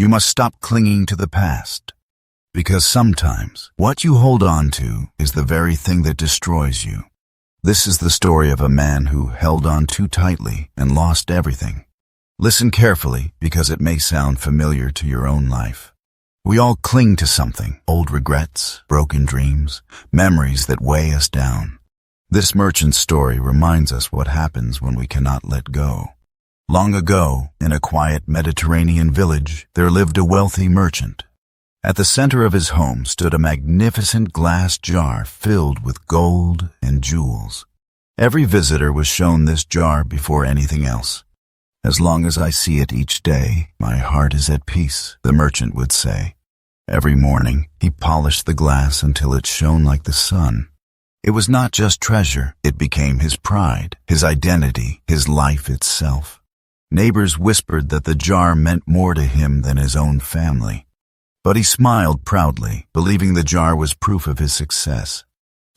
You must stop clinging to the past. Because sometimes what you hold on to is the very thing that destroys you. This is the story of a man who held on too tightly and lost everything. Listen carefully because it may sound familiar to your own life. We all cling to something, old regrets, broken dreams, memories that weigh us down. This merchant's story reminds us what happens when we cannot let go. Long ago, in a quiet Mediterranean village, there lived a wealthy merchant. At the center of his home stood a magnificent glass jar filled with gold and jewels. Every visitor was shown this jar before anything else. "As long as I see it each day, my heart is at peace," the merchant would say. Every morning, he polished the glass until it shone like the sun. It was not just treasure, it became his pride, his identity, his life itself. Neighbors whispered that the jar meant more to him than his own family. But he smiled proudly, believing the jar was proof of his success.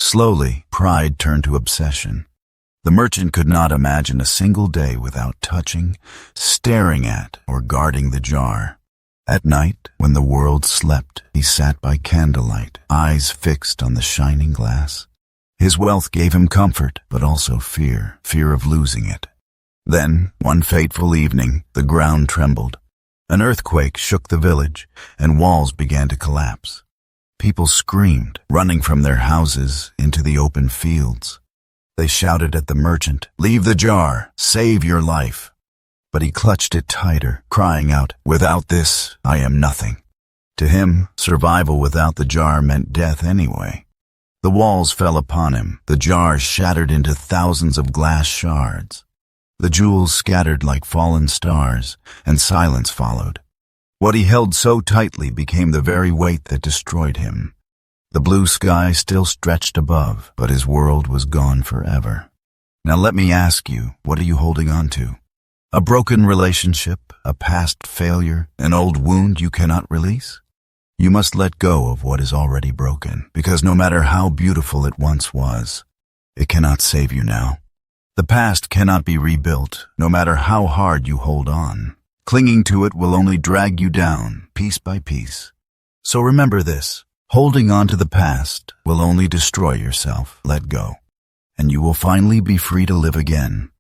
Slowly, pride turned to obsession. The merchant could not imagine a single day without touching, staring at, or guarding the jar. At night, when the world slept, he sat by candlelight, eyes fixed on the shining glass. His wealth gave him comfort, but also fear of losing it. Then, one fateful evening, the ground trembled. An earthquake shook the village, and walls began to collapse. People screamed, running from their houses into the open fields. They shouted at the merchant, "Leave the jar, save your life." But he clutched it tighter, crying out, "Without this, I am nothing." To him, survival without the jar meant death anyway. The walls fell upon him, the jar shattered into thousands of glass shards. The jewels scattered like fallen stars, and silence followed. What he held so tightly became the very weight that destroyed him. The blue sky still stretched above, but his world was gone forever. Now let me ask you, what are you holding on to? A broken relationship, a past failure, an old wound you cannot release? You must let go of what is already broken, because no matter how beautiful it once was, it cannot save you now. The past cannot be rebuilt, no matter how hard you hold on. Clinging to it will only drag you down, piece by piece. So remember this, holding on to the past will only destroy yourself. Let go, and you will finally be free to live again.